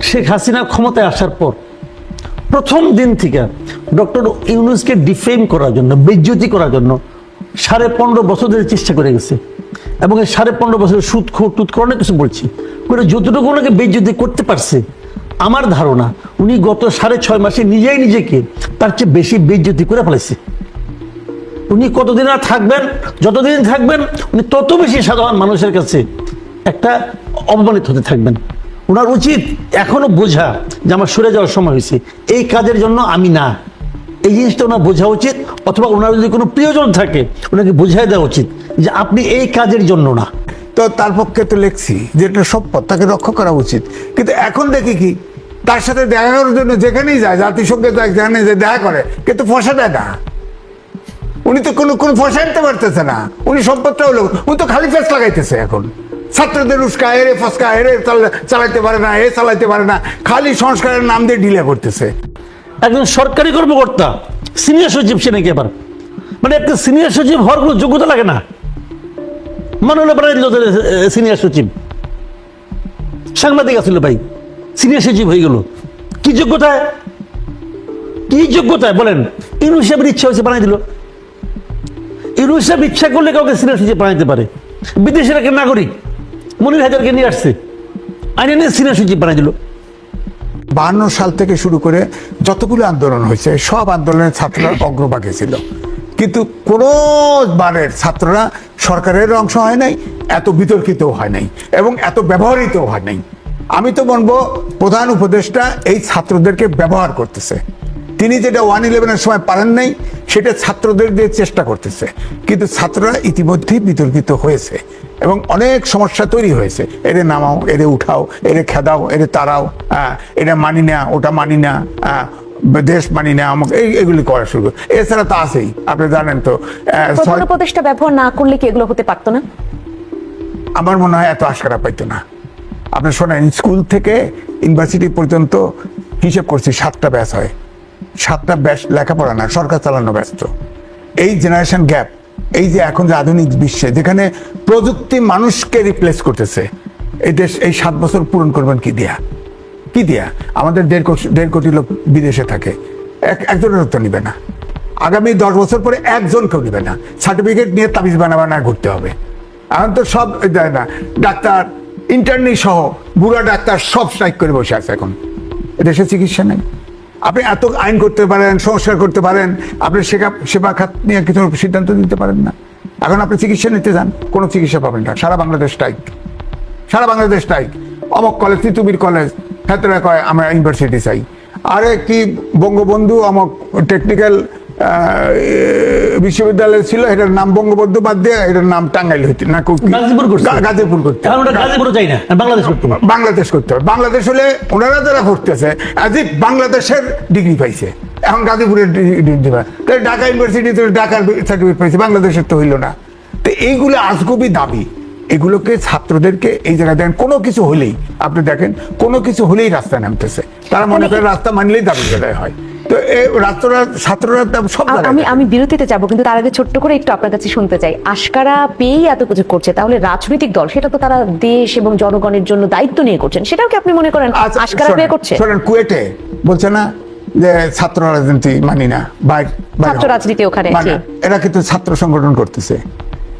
শেখ হাসিনা ক্ষমতায় আসার পর প্রথম দিন থেকে ডক্টর ইউনূসকে ডিফেম করার জন্য, বেইজ্জতি করার জন্য 15.5 বছর ধরে চেষ্টা করে গেছে। এবং এই 15.5 বছরের সুদখোর টুৎখোর অনেক কিছু বলছি, করে যতটুকু ওনাকে বেইজ্জতি করতে পারছে, আমার ধারণা উনি গত 6.5 মাসে নিজেই নিজেকে তার চেয়ে বেশি বেইজ্জতি করে ফেলেছে। উনি কতদিন আর থাকবেন, যতদিন থাকবেন উনি তত বেশি সাধারণ মানুষের কাছে একটা অপমানিত হতে থাকবেন। ওনার উচিত এখনো বোঝা যে আমার সরে যাওয়ার সময় হয়েছে, এই কাজের জন্য আমি না, এই জিনিসটা ওনার বোঝা উচিত। অথবা ওনার যদি কোনো প্রিয়জন থাকে ওনাকে বুঝাই দেওয়া উচিত যে আপনি এই কাজের জন্য না। তো তার পক্ষে তো লেখছি যে এটা সম্পদ, তাকে রক্ষা করা উচিত। কিন্তু এখন দেখি কি, তার সাথে দেখা করার জন্য যেখানেই যায়, জাতিসংঘে যায়, যেখানে যায় দেখা করে, কিন্তু পয়সা দেয় না। উনি তো কোনো পয়সা আনতে পারতেছে না, উনি সম্পদটা হলো, উনি তো খালি ফেস লাগাইতেছে এখন। ছাত্রদের উস্কা এরে ফসকা এরে চালাইতে পারে না, চালাইতে পারে না, খালি সংস্কারের নাম দিয়ে ঢিলে করতেছে। একজন সরকারি কর্মকর্তা সিনিয়র সচিব, সে নাকি আবার মানে একটা সিনিয়র সচিব হওয়ার কোনো যোগ্যতা লাগে না, মনে হলো সিনিয়র সচিব। সাংবাদিক আছিল ভাই, সিনিয়র সচিব হয়ে গেল, কি যোগ্যতায়, কি যোগ্যতায় বলেন? ইউনূস সাহেবের ইচ্ছা হয়েছে বানাই দিল। ইউনূস সাহেব ইচ্ছা করলে কাউকে সিনিয়র সচিব বানাইতে পারে। বিদেশের একটা নাগরিক মনির হায়দারকে নিয়ে আসছে, আইনে নিয়ে সিনিয়র সচিব বানাই দিল। 52 সাল থেকে শুরু করে যতগুলো আন্দোলন হয়েছে সব আন্দোলনের ছাত্ররা অগ্রভাগে ছিল, কিন্তু কোনো বারের ছাত্ররা সরকারের অংশ হয় নাই, এত বিতর্কিত হয় নাই এবং এত ব্যবহৃত হয় নাই। আমি তো বলবো প্রধান উপদেষ্টা এই ছাত্রদেরকে ব্যবহার করতেছে। তিনি যেটা 111-এর সময় পারেন নাই সেটা ছাত্রদের দিয়ে চেষ্টা করতেছে, কিন্তু ছাত্ররা ইতিমধ্যেই বিতর্কিত হয়েছে এবং অনেক সমস্যা তৈরি হয়েছে। এরে নামাও, এরে উঠাও, এরে খেদাও, এরে তাড়াও, এটা মানি না, ওটা মানি না, দেশ মানি না, আমাকে এগুলি করা শুরু। এছাড়া তো আছেই, আপনি জানেন তো। প্রধান উপদেষ্টা ব্যবহার না করলে কি এগুলো হতে পারতো না? আমার মনে হয় এত আশকারা পাইতো না। আপনি শোনেন, স্কুল থেকে ইউনিভার্সিটি পর্যন্ত হিসেব করছি 7টা ব্যাচ হয়, 7টা ব্যাচ লেখাপড়া না, সরকার চালানো ব্যস্ত। এই জেনারেশন গ্যাপ, এই যে এখন যে আধুনিক বিশ্বে যেখানে প্রযুক্তি মানুষকে রিপ্লেস করতেছে, এই দেশ এই 7 বছর পূরণ করবেন কি দিয়া? কি দিয়া? আমাদের 1.5 কোটি লোক বিদেশে থাকে, একজনের তো নিবে না। আগামী 10 বছর পরে একজন কেউ নিবে না। সার্টিফিকেট নিয়ে তাবিজ বানাবানা ঘুরতে হবে। এখন তো সব যায় না, ডাক্তার, ইন্টার্নি সহ বুড়া ডাক্তার সব স্ট্রাইক করে বসে আছে। এখন দেশে চিকিৎসা নেই। আপনি এত আইন করতে পারেন, সংস্কার করতে পারেন, আপনি সেবা খাত নিয়ে কিছু সিদ্ধান্ত নিতে পারেন না। এখন আপনি চিকিৎসা নিতে যান, কোনো চিকিৎসা পাবেন না। সারা বাংলাদেশ স্ট্রাইক, সারা বাংলাদেশ স্ট্রাইক। অমক কলেজ, তিতুমির কলেজ, হেতরা কয় আমরা ইউনিভার্সিটি চাই। আরে কি বঙ্গবন্ধু অমক টেকনিক্যাল বিশ্ববিদ্যালয় ছিল, এটার নাম বঙ্গবন্ধু বাদ দিয়ে এটার নাম টাঙ্গাইল হইতে না, গাজীপুর করতে, বাংলাদেশ করতে হবে। বাংলাদেশ হলে ওনারা যারা পড়তেছে আজ বাংলাদেশের ডিগ্রি পাইছে, এখন গাজীপুরের ডিগ্রি পায়। ঢাকা ইউনিভার্সিটি ঢাকার সার্টিফিকেট পাইছে, বাংলাদেশের তো হইল না। তো এইগুলো আজগুবি দাবি, এগুলোকে ছাত্রদেরকে এই জায়গায় দেখেন, কোনো কিছু হলেই আপনি দেখেন, কোনো কিছু হলেই রাস্তায় নামতেছে। তারা মনে করেন রাস্তা মানলেই দাবি আদায় হয়। তো ছাত্ররা সব আমি বিরতিতে যাব, কিন্তু তার আগে ছোট্ট করে একটু আপনার কাছে শুনতে চাই। আশকারা পেয়েই এত কিছু করছে, তাহলে রাজনৈতিক দল সেটা তো তারা দেশ এবং জনগণের জন্য দায়িত্ব নিয়ে করছেন, সেটাও কি আপনি মনে করেন আশকারা পেয়ে করছে? শোনেন, কুয়েটে বলছে না যে ছাত্র রাজনীতি মানি না, ছাত্র রাজনীতি ওখানে এরা কিন্তু ছাত্র সংগঠন করতেছে,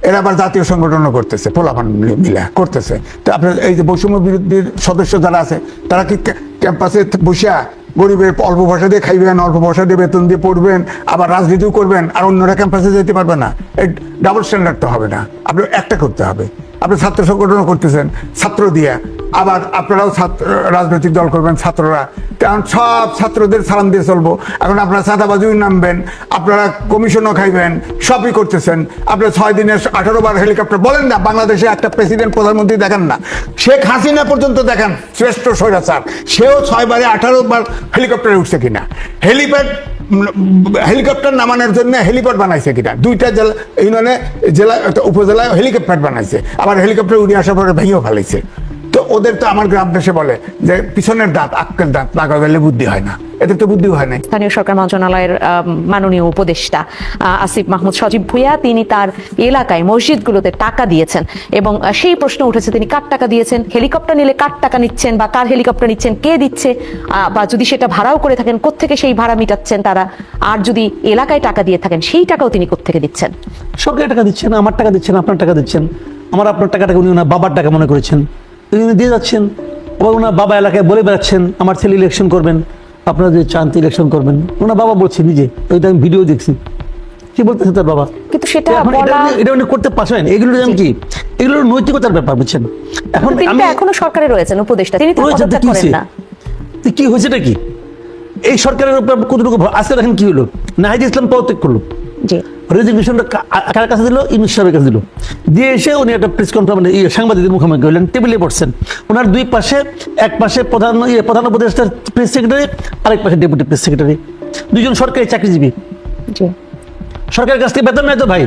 এরা আবার জাতীয় সংগঠনও করতেছে, পোলাপান মিলা করতেছে। তো আপনার এই যে বৈষম্য বিরোধীর সদস্য যারা আছে, তারা কি ক্যাম্পাসে বসিয়া গরিবের অল্প পয়সা দিয়ে খাইবেন, অল্প পয়সা দিয়ে বেতন দিয়ে পড়বেন, আবার রাজনীতিও করবেন, আর অন্যরা ক্যাম্পাসে যেতে পারবে না? এই ডাবল স্ট্যান্ডার্ড তো হবে না। আপনার একটা করতে হবে। আপনি ছাত্র সংগঠনও করতেছেন ছাত্র দিয়ে, আবার আপনারাও রাজনৈতিক দল করবেন ছাত্ররা, কারণ সব ছাত্রদের সালাম দিয়ে চলবো। এখন আপনারা চাঁদাবাজিও নামবেন, আপনারা কমিশনও খাইবেন, সবই করতেছেন। আপনার 6 দিনে 18 বার হেলিকপ্টার, বলেন না বাংলাদেশে একটা প্রেসিডেন্ট প্রধানমন্ত্রী দেখান না? শেখ হাসিনা পর্যন্ত দেখান, শ্রেষ্ঠ স্বৈরাচার, সেও 6 বারে 18 বার হেলিকপ্টারে উঠছে কিনা, হেলিকপ্টার নামানোর জন্য হেলিপ্যাড বানাইছে কিনা, 2টা জেলা ইউনিয়নে জেলা উপজেলায় হেলিকপ্টার বানাইছে, আবার হেলিকপ্টার উড়ে আসার পরে ভেঙেও ফেলাইছে। তো তো ওদের তো আমার গ্রাম দেশে বলে যে পিছনের দাঁত আক্কেল দাঁত লাগা গেলে বুদ্ধি হয় না, এদের তো বুদ্ধি হয় নাই। স্থানীয় সরকার মন্ত্রণালয়ের মাননীয় উপদেষ্টা আসিফ মাহমুদ সজীব ভুঁইয়া তিনি তার এলাকায় মসজিদগুলোতে টাকা দিয়েছেন এবং সেই প্রশ্ন উঠেছে তিনি কার টাকা দিয়েছেন, হেলিকপ্টার নিলে কার টাকা নিচ্ছেন বা কার হেলিকপ্টার নিচ্ছেন, কে দিচ্ছে, বা যদি সেটা ভাড়াও করে থাকেন কোত্থেকে সেই ভাড়া মিটাচ্ছেন তারা, আর যদি এলাকায় টাকা দিয়ে থাকেন সেই টাকাও তিনি কোত্থেকে দিচ্ছেন। সরকারি টাকা দিচ্ছেন, আমার টাকা দিচ্ছেন, আপনার টাকা দিচ্ছেন। আমার আপনার টাকাটাকে উনি ওনার বাবার টাকা মনে করেছেন, উনি দিয়ে যাচ্ছেন। আবার ওনার বাবা এলাকায় বলে বেড়াচ্ছেন আমার ছেলে ইলেকশন করবেন, আপনারা যে চান ইলেকশন করবেন। ওনার বাবা বলছে নিজে, ওইটা আমি ভিডিও দেখছি, কি বলতেছে তার বাবা। কিন্তু সেটা এখন এটা উনি করতে পারছেন, এগুলো যেমন কি এগুলো নৈতিকতার ব্যাপার, বুঝছেন। এখন তিনি আমি তো এখনো সরকারে রয়েছেন উপদেষ্টা, তিনি তো রয়েছে, পদত্যাগ কি করেন হয়েছে? না। কি হয়েছেটা কি এই সরকারের উপর কতটুকু আজকে দেখেন কি হলো, নাহিদ ইসলাম পদত্যাগ করলো, জি রেজিগনেশনটা কার কাছে দিল, ইউনূস সাহেবের কাছে দিল, দিয়ে এসে উনি একটা প্রেস কনফারেন্স সাংবাদিকদের মুখোমুখি হলেন, টেবিলে বসছেন। ওনার দুই পাশে, এক পাশে প্রধান উপদেষ্টার প্রেস সেক্রেটারি, আরেক পাশে ডেপুটি প্রেস সেক্রেটারি, দুইজন সরকারি চাকরিজীবী। জি সরকারের কাছ থেকে বেতন নেয় তো ভাই,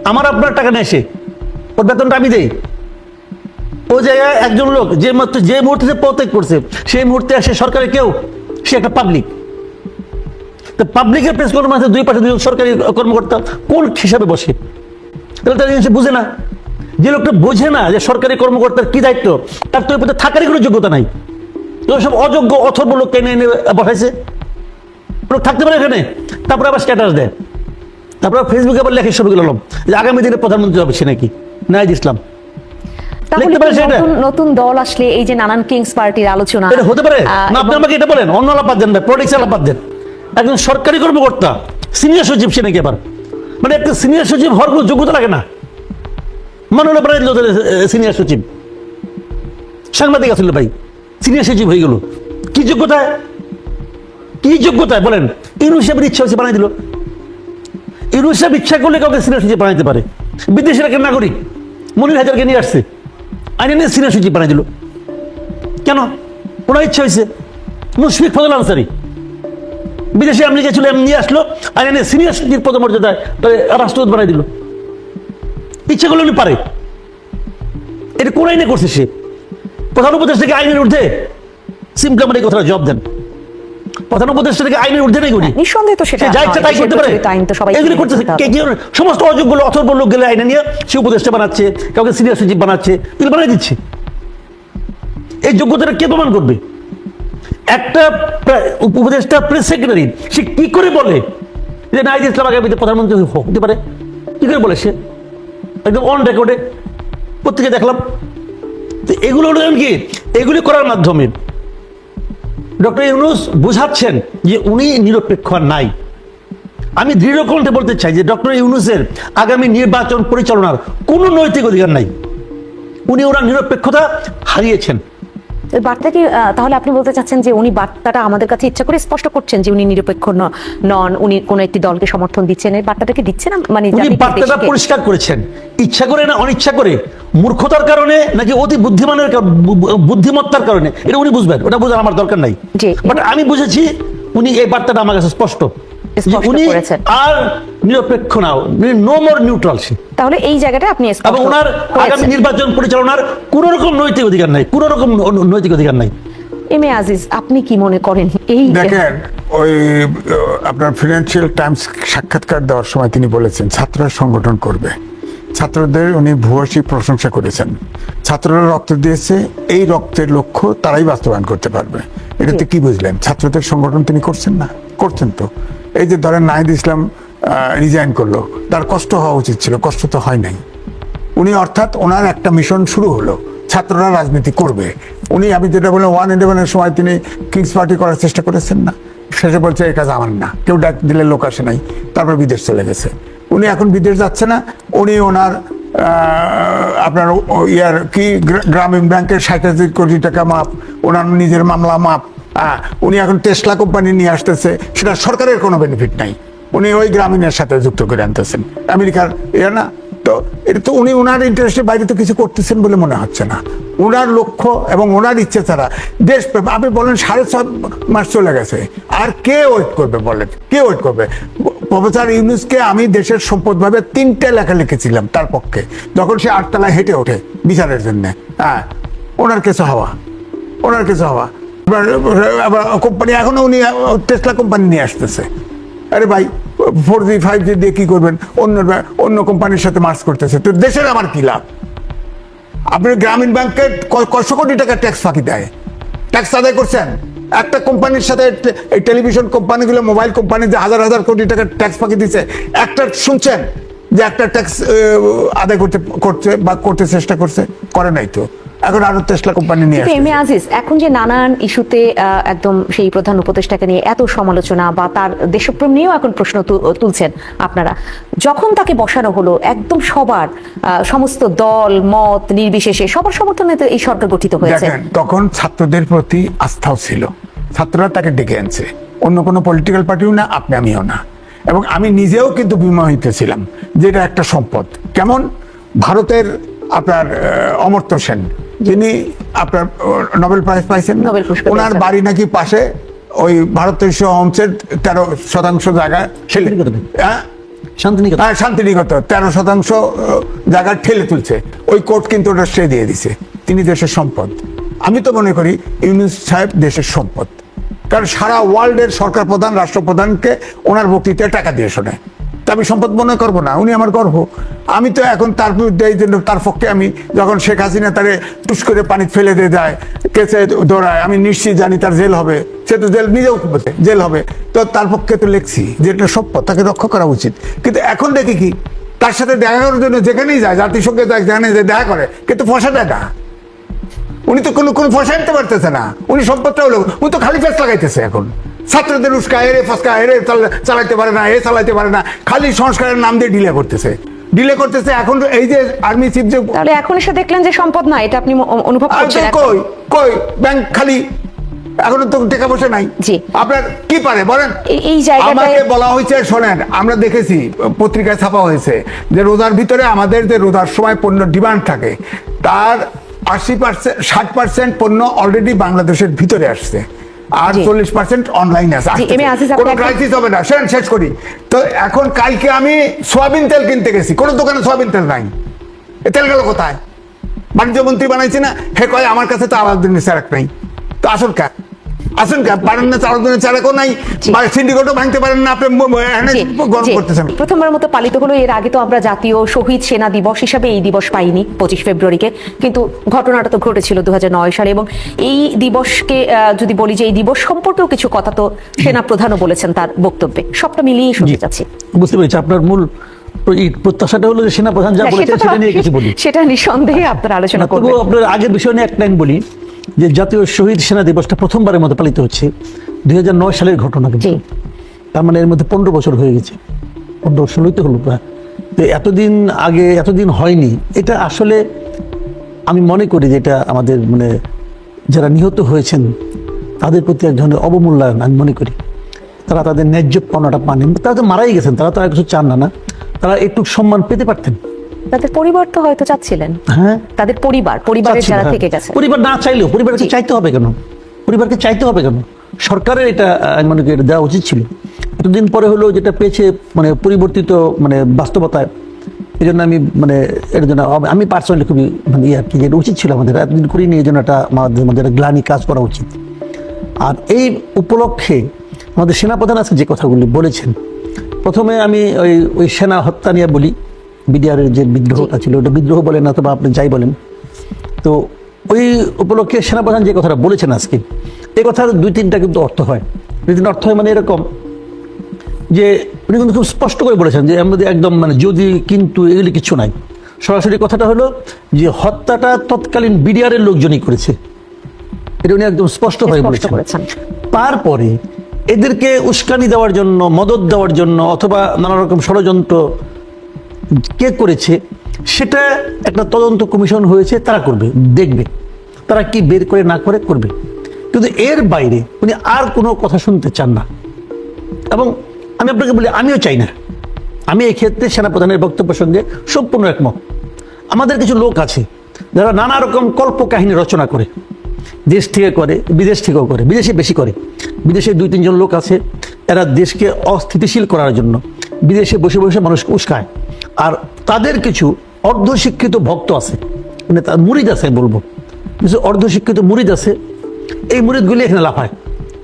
আমার আপনার টাকা নেই, সে ওর বেতনটা আমি দেই। ও জায়গায় একজন লোক যে মুহূর্তে সে পদত্যাগ করছে সেই মুহূর্তে আসে সরকারি কেউ, সে একটা পাবলিক। তো পাবলিকের প্রেস কনফারেন্সে দুই পাশে দুজন সরকারি কর্মকর্তা কোন হিসাবে বসে? তাহলে তার জিনিস বুঝে না, যে লোকটা বোঝে না যে সরকারি কর্মকর্তার কি দায়িত্ব, তার তো পথে থাকারই কোনো যোগ্যতা নাই। তো সব অযোগ্য অথর্ব লোককে এনে বসাইছে, লোক থাকতে পারে এখানে, তারপরে আবার স্ট্যাটাস দেয়, তারপরে ফেসবুকে আবার লেখে ছবিগুলো যে আগামী দিনে প্রধানমন্ত্রী হবে সে নাকি নাহিদ ইসলাম। তাহলে লিখতে পারে সেটা? নতুন দল আসলে এই যে নানান কিংস পার্টির আলোচনা এটা হতে পারে না? আপনি এবং- আমাকে এটা বলেন, অন্য আলাপাত দেন না, পলিটিক্স আলাপাত দেন। একজন সরকারি কর্মকর্তা সিনিয়র সচিব সে নাকি আবার, মানে একটা সিনিয়র সচিব হওয়ার কোনো যোগ্যতা লাগে না। মনে হলো প্রায় সিনিয়র সচিব, সাংবাদিক আসলে ভাই সিনিয়র সচিব হয়ে গেল, কি যোগ্যতায়, কি যোগ্যতায় বলেন? ইউনূস সাহেবের ইচ্ছা হচ্ছে বানাই দিল। ইউনূস সাহেব ইচ্ছা করলে কাউকে সিনিয়র সচিব বানাইতে পারে। বিদেশের একটা নাগরিক মনির হাজারকে নিয়ে আসছে, আইনে নিয়ে সিনিয়র সচিব বানাই দিল কেন? ওনার ইচ্ছা হয়েছে। মুশফিক ফজল আনসারি বিদেশে আমেরিকা ছিল, নিয়ে আসলো আইনে সিনিয়র সচিব পদমর্যাদায় রাষ্ট্রদূত বানাই দিল। ইচ্ছা করলে উনি পারে। এটা কোন আইনে করছে সে? প্রধান উপদেষ্টাকে আইনের ঊর্ধ্বে? সিম্পলি আমার এই কথাটা জবাব দেন। প্রধান উপদেষ্টাকে আইনের ঊর্ধ্বে নেই উনি, নিঃসন্দেহে তো সেটা সে যা ইচ্ছা তাই করতে পারে। আইন তো সবাই এগুলি করতেছে সমস্ত অযোগ্য অথর্ব লোক গেলে আইনে নিয়ে সে উপদেষ্টা বানাচ্ছে, কাউকে সিনিয়র সচিব বানাচ্ছে, এগুলো বানাই দিচ্ছে। এই যোগ্যতাটা কে প্রমাণ করবে? একটা উপদেষ্টা প্রেস সেক্রেটারি সে কি করে বলে যে নাহিদ ইসলাম আগামীতে প্রধানমন্ত্রী হতে পারে? কি করে বলে সে? একদম অন রেকর্ডে প্রত্যেকে দেখলাম। তো এগুলো হলো কি, এগুলি করার মাধ্যমে ডক্টর ইউনূস বোঝাচ্ছেন যে উনি নিরপেক্ষ নাই। আমি দৃঢ় কণ্ঠে বলতে চাই যে ডক্টর ইউনূসের আগামী নির্বাচন পরিচালনার কোনো নৈতিক অধিকার নাই। উনি ওনার নিরপেক্ষতা হারিয়েছেন। বার্তা কি তাহলে আপনি বলতে চাচ্ছেন যে উনি বার্তাটা আমাদের কাছে ইচ্ছা করে স্পষ্ট করছেন যে উনি নিরপেক্ষ নন, উনি কোন একটি দলকে সমর্থন দিচ্ছেন, এই বার্তাটা কি দিচ্ছেন? মানে উনি বার্তাটা পরিষ্কার করেছেন, ইচ্ছা করে না অনিচ্ছা করে, মূর্খতার কারণে নাকি অতি বুদ্ধিমত্তার কারণে, এটা উনি বুঝবেন, ওটা বোঝার আমার দরকার নাই। বাট আমি বুঝেছি উনি এই বার্তাটা আমার কাছে স্পষ্ট, উনি আর নিরপেক্ষ না, নো মোর নিউট্রাল সে। তাহলে এই জায়গাটা আপনি এবং ওনার আগামী নির্বাচন পরিচালনার কোন রকম নৈতিক অধিকার নাই, কোন রকম নৈতিক অধিকার নাই। এম এ আজিজ, আপনি কি মনে করেন? এই দেখেন, ওই আপনার ফিনান্সিয়াল টাইমস সাক্ষাৎকার দেওয়ার সময় তিনি বলেছেন ছাত্ররা সংগঠন করবে, ছাত্রদের উনি ভূয়সী প্রশংসা করেছেন। ছাত্ররা রক্ত দিয়েছে, এই রক্তের লক্ষ্য তারাই বাস্তবায়ন করতে পারবে। এটাতে কি বুঝলেন? ছাত্রদের সংগঠন তিনি করছেন না? করছেন তো। এই যে ধরেন নাহিদ ইসলাম রিজাইন করলো, তার কষ্ট হওয়া উচিত ছিল, কষ্ট তো হয় নাই। উনি অর্থাৎ ওনার একটা মিশন শুরু হলো, ছাত্ররা রাজনীতি করবে। উনি, আমি যেটা বললাম, 111-এর সময় তিনি কিংস পার্টি করার চেষ্টা করেছেন না? শেষে বলছে এই কাজ আমার না, কেউ ডাক দিলে লোক আসে নাই, তারপর বিদেশ চলে গেছে। উনি এখন বিদেশ যাচ্ছে না, উনি ওনার আপনার ইয়ার কি গ্রামীণ ব্যাংকের 67 কোটি টাকা মাপ, ওনার নিজের মামলা মাপ, উনি এখন টেসলা কোম্পানি নিয়ে আসতেছে, সেটা সরকারের কোনো বেনিফিট নাই, উনি ওই গ্রামীণের সাথে যুক্ত করে আনতেছেন, আমেরিকার ইয়ে না। তো এটা তো উনি ওনার ইন্টারেস্টের বাইরে তো কিছু করতেছেন বলে মনে হচ্ছে না। ওনার লক্ষ্য এবং ওনার ইচ্ছে ছাড়া দেশ, আপনি বলেন 6.5 মাস চলে গেছে, আর কে ওয়েট করবে বলেন? কে ওয়েট করবে? প্রফেসর ইউনূসকে আমি দেশের সম্পদ ভাবে 3টে লেখা লিখেছিলাম তার পক্ষে, যখন সে 8 তলায় হেঁটে ওঠে বিচারের জন্য। ওনার কিছু হওয়া, ওনার কিছু হওয়া। আবার কোম্পানি এখনো উনি টেসলা কোম্পানি নিয়ে আসতেছে। আরে ভাই 4G 5G দিয়ে কি করবেন? অন্য কোম্পানির সাথে মার্জ করতেছে, তো দেশের আমার কি লাভ? আপনি গ্রামীণ ব্যাংকে কয়শো কোটি টাকা ট্যাক্স ফাঁকি দেয়, ট্যাক্স আদায় করছেন। একটা কোম্পানির সাথে এই টেলিভিশন কোম্পানিগুলো, মোবাইল কোম্পানি যে হাজার হাজার কোটি টাকা ট্যাক্স ফাঁকি দিচ্ছে, একটা শুনছেন যে একটা ট্যাক্স আদায় করছে বা করতে চেষ্টা করছে? করে নাই তো। এখন আরো টেসলা কোম্পানি নিয়ে আসছে। এম এ আজিজ, এখন যে নানান ইস্যুতে একদম সেই প্রধান উপদেষ্টাকে নিয়ে এত সমালোচনা বা তার দেশপ্রেম নিয়েও এখন প্রশ্ন তুলছেন আপনারা, যখন তাকে বসানো হলো একদম সবার সমস্ত দল মত নির্বিশেষে সবার সমর্থনে তো এই সরকার গঠিত হয়েছে, দেখেন তখন ছাত্রদের প্রতি আস্থাও ছিল, ছাত্ররা তাকে ডেকে আনছে, অন্য কোনো পলিটিক্যাল পার্টিও না, আপনি আমিও না। এবং আমি নিজেও কিন্তু বিমোহিত ছিলাম যে এটা একটা সম্পদ। কেমন? ভারতের আপনার অমর্ত্য সেন, যিনি আপনার নোবেল প্রাইজ পাইছেন, নোবেল পুরস্কার ওনার পেয়েছেন। বাড়ি নাকি পাশে ওই ভারতের হোমসের 13% জায়গা ঠেলে, হ্যাঁ শান্তিনিকেতন। হ্যাঁ শান্তিনিকেতন 13% জায়গা ঠেলে তুলছে। ওই কোর্ট কিন্তু ওটা সে দিয়ে দিছে। তিনি দেশের সম্পদ। আমি তো মনে করি ইউনূস সাহেব দেশের সম্পদ, কারণ সারা ওয়ার্ল্ডের সরকার প্রধান, রাষ্ট্রপ্রধানকে ওনার বক্তৃতায় টাকা দিয়ে শোনায়। তা আমি সম্পদ মনে করবো না? উনি আমার গর্ব। আমি তো এখন তার বিরুদ্ধে এই জন্য তার পক্ষে আমি যখন শেখ হাসিনা তারে টুস করে পানি ফেলে দিয়ে যায়, কেসে দৌড়ায়, আমি নিশ্চিত জানি তার জেল হবে, সে তো জেল নিজেও জেল হবে, তো তার পক্ষে তো লিখছি যে এটা সম্পদ, তাকে রক্ষা করা উচিত। কিন্তু এখন দেখি কি, তার সাথে দেখা করার জন্য যেখানেই যায়, জাতিসংঘে যায়, যেখানে যায় দেখা করে, কিন্তু পয়সা দেয় না। উনি তো কোনো পয়সা আনতে পারতেছে না। উনি সম্পদটা হলো, উনি তো খালি ফেস লাগাইতেছে এখন। ছাত্রদের উস্কায়, এরে ফসকা, এরে চালাইতে পারে না, এ চালাইতে পারে না, খালি সংস্কারের নাম দিয়ে ডিলে করতেছে। এখন এই যে আর্মি চিফ যে, তাহলে এখন এসে দেখলেন যে সম্পদ না, এটা আপনি অনুভব করছেন এখন? কই কই ব্যাংক খালি, এখনো তো টাকা পয়সা নাই। জি। আপনার কি পারে বলেন? এই জায়গাটায় আমাকে বলা হয়েছে, শোনেন, আমরা দেখেছি পত্রিকায় ছাপা হয়েছে যে রোজার ভিতরে আমাদের যে রোজার সময় পণ্য ডিমান্ড থাকে, তার 80%, 60% পণ্য অলরেডি বাংলাদেশের ভিতরে আসছে, আর জি। 40% অনলাইনে আছে। জি, এম এ আজিজ, আপনি কোনো একটা- ক্রাইসিস হবে না। শেষ করি তো। এখন কালকে আমি সয়াবিন তেল কিনতে গেছি, কোনো দোকানে সয়াবিন তেল নাই। এ তেল গেল কোথায়? বাণিজ্য মন্ত্রী বানাইছে না, হে কয় আমার কাছে তো আলাদা দিনের চারাক নাই। তো আসুন কা পারেন না, চার দিনের চারাকও নাই, সিন্ডিকেটও ভাঙতে পারেন না, আপনি জি, গরম জি। করতেছেন। প্রথমবার মতো পালিত হলো। এর আগে তো আমরা জাতীয় শহীদ সেনা দিবস হিসাবে এই দিবস পাইনি 25 ফেব্রুয়ারিকে, কিন্তু ঘটনাটা তো ঘটেছিল 2009 সালে। এবং এই দিবসকে যদি বলি যে এই দিবস সম্পর্কেও কিছু কথা তো সেনা প্রধানও বলেছেন তার বক্তব্যে, সবটা মিলিয়ে শুনতে চাচ্ছি। বুঝতে পেরেছি আপনার মূল প্রত্যাশাটা হলো যে সেনাপ্রধান যা না, বলেছেন সেটা তো সেটা নিয়ে কিছু বলি। সেটা নিঃসন্দেহে আপনারা আলোচনা তবুও করবেন। আপনার আগের বিষয় নিয়ে এক লাইন বলি, যে জাতীয় শহীদ সেনা দিবসটা প্রথমবারের মতো পালিত হচ্ছে 2009 সালের ঘটনা, কিন্তু জি। তার মানে এর মধ্যে 15 বছর হয়ে গেছে, 15-16 তো হলো প্রায়। তো এতদিন আগে এতদিন হয়নি। এটা আসলে আমি মনে করি যে এটা আমাদের মানে যারা নিহত হয়েছেন তাদের প্রতি এক ধরনের অবমূল্যায়ন আমি মনে করি। তারা তাদের ন্যায্য পাওনাটা পাননি, তারা তো মারাই গেছেন, তারা তো আর কিছু চান না, তারা একটু সম্মান পেতে পারতেন। তাদের পরিবার তো হয়তো চাচ্ছিলেন, হ্যাঁ, তাদের পরিবারের চাচ্ছিল, যারা হ্যাঁ। থেকে গেছে। পরিবার না চাইলেও পরিবারকে জি। চাইতে হবে কেন? পরিবারকে চাইতে হবে কেন? সরকারের এটা আমি মনে করি এটা দেওয়া উচিত ছিল। এতদিন পরে হলো যেটা পেয়েছে মানে পরিবর্তিত মানে বাস্তবতায়, এই জন্য আমি মানে এর জন্য আমি পার্সোনালি খুবই মানে আর কি, যেটা উচিত ছিল আমাদের এতদিন করিনি, এই জন্য এটা আমাদের গ্লানি কাজ করা উচিত। আর এই উপলক্ষে আমাদের সেনাপ্রধান আজকে যে কথাগুলি বলেছেন, প্রথমে আমি ওই সেনা হত্যা নিয়ে বলি। বিডিআরের যে বিদ্রোহটা ছিল, ওটা বিদ্রোহ বলেন অথবা আপনি যাই বলেন, তো ওই উপলক্ষে সেনাপ্রধান যে কথাটা বলেছেন আজকে, এই কথার 2-3টা কিন্তু অর্থ হয়। 2-3টা অর্থ হয় মানে এরকম যে উনি কিন্তু খুব স্পষ্ট করে বলেছেন যে আমাদের একদম মানে যদি কিন্তু এগুলি কিছু নাই। সরাসরি কথাটা হলো যে হত্যাটা তৎকালীন বিডিআরের লোকজনই করেছে, এটা উনি একদম স্পষ্ট হয়ে স্পষ্ট বলেছেন। করেছেন। তারপরে এদেরকে উস্কানি দেওয়ার জন্য, মদত দেওয়ার জন্য অথবা নানা রকম ষড়যন্ত্র কে করেছে সেটা একটা তদন্ত কমিশন হয়েছে, তারা করবে, দেখবে তারা কি বের করে না করে করবে। কিন্তু এর বাইরে উনি আর কোনো কথা শুনতে চান না। এবং আমি আপনাকে বলি, আমিও চাই না। আমি এই ক্ষেত্রে সেনাপ্রধানের বক্তব্যের সঙ্গে সম্পূর্ণ একমত। আমাদের কিছু লোক আছে যারা নানা রকম কল্পকাহিনী রচনা করে, দেশ থেকে করে, বিদেশ থেকেও করে, বিদেশে বেশি করে। বিদেশে 2-3 জন লোক আছে, এরা দেশকে অস্থিতিশীল করার জন্য বিদেশে বসে বসে মানুষকে উস্কায়। আর তাদের কিছু অর্ধশিক্ষিত ভক্ত আছে, মানে তার মুরিদ আছে বলবো, কিছু অর্ধশিক্ষিত মুরিদ আছে, এই মুরিদগুলি এখানে লাফায়।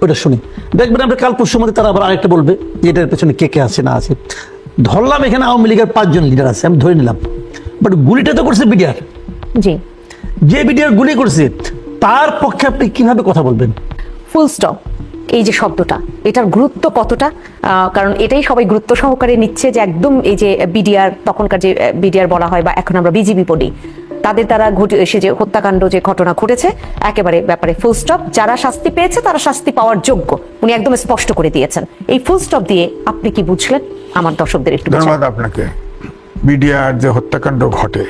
ওটা শুনি, দেখবেন আমরা কাল পরশুর মধ্যে তারা আবার আরেকটা বলবে যে এটার পেছনে কে কে আছে না আছে। ধরলাম এখানে আওয়ামী লীগের 5 জন লিডার আছে, আমি ধরে নিলাম, বাট গুলিটা তো করছে বিডিআর। জি, যে বিডিআর গুলি করছে তার পক্ষে আপনি কিভাবে কথা বলবেন? ফুল স্টপ, এই যে শব্দটা, এটার গুরুত্ব কতটা? কারণ এটাই সবাই গুরুত্ব সহকারে নিচ্ছে যে একদম এই যে বিডিআর, তখনকার যে বিডিআর বলা হয় বা এখন আমরা বিজিবি বলি, তাদের দ্বারা সে যে হত্যাকাণ্ড যে ঘটনা ঘটেছে, একেবারে ব্যাপারে ফুল স্টপ। যারা শাস্তি পেয়েছে তারা শাস্তি পাওয়ার যোগ্য, উনি একদম স্পষ্ট করে দিয়েছেন। এই ফুল স্টপ দিয়ে আপনি কি বুঝলেন আমার দর্শকদের একটু বোঝান। ধন্যবাদ আপনাকে। বিডিআর যে হত্যাকাণ্ড ঘটে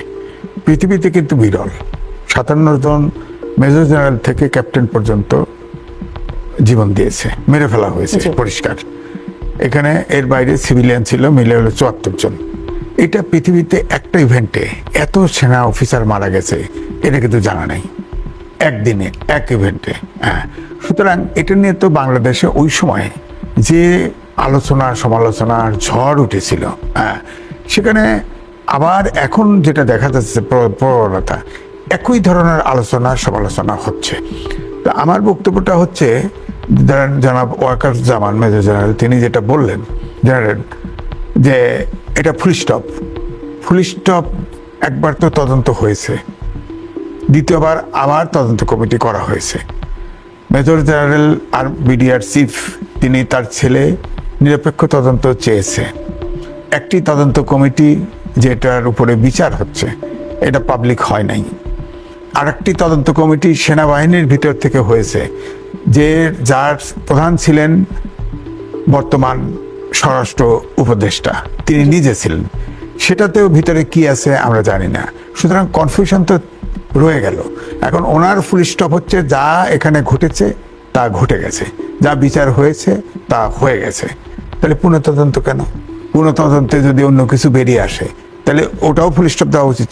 পৃথিবীতে কিন্তু বিরল। 57 জন মেজর জেনারেল থেকে ক্যাপ্টেন পর্যন্ত জীবন দিয়েছে, মেরে ফেলা হয়েছে জি। পরিষ্কার। এখানে এর বাইরে সিভিলিয়ান ছিল মিলে হলো 74 জন। এটা পৃথিবীতে একটা ইভেন্টে এত সেনা অফিসার মারা গেছে এটা কিন্তু জানা নেই, একদিনে এক ইভেন্টে। হ্যাঁ, সুতরাং এটা নিয়ে তো বাংলাদেশে ওই সময় যে আলোচনা সমালোচনার ঝড় উঠেছিল, হ্যাঁ, সেখানে আবার এখন যেটা দেখা যাচ্ছে প্রবণতা, একই ধরনের আলোচনা সমালোচনা হচ্ছে। তো আমার বক্তব্যটা হচ্ছে, জনাব ওয়াকারুজ্জামান মেজর জেনারেল তিনি যেটা বললেন জেনারেল, যে এটা ফুল স্টপ একবার তো তদন্ত হয়েছে, দ্বিতীয়বার আবার তদন্ত কমিটি করা হয়েছে। মেজর জেনারেল আর বিডিআর চিফ তিনি তার ছেলে নিরপেক্ষ তদন্ত চেয়েছে। একটি তদন্ত কমিটি যেটার উপরে বিচার হচ্ছে এটা পাবলিক হয় নাই। আরেকটি তদন্ত কমিটি সেনাবাহিনীর ভিতর থেকে হয়েছে, যার প্রধান ছিলেন বর্তমান স্বরাষ্ট্র উপদেষ্টা, তিনি নিজে ছিলেন। সেটাতেও ভিতরে কি আছে আমরা জানি না। সুতরাং কনফিউশন তো রয়ে গেল। এখন ওনার ফুল স্টপ হচ্ছে, যা এখানে ঘটেছে তা ঘটে গেছে, যা বিচার হয়েছে তা হয়ে গেছে। তাহলে পুনঃতদন্ত কেন? পুনঃতদন্তে যদি অন্য কিছু বেরিয়ে আসে তাহলে ওটাও ফুল স্টপ দেওয়া উচিত।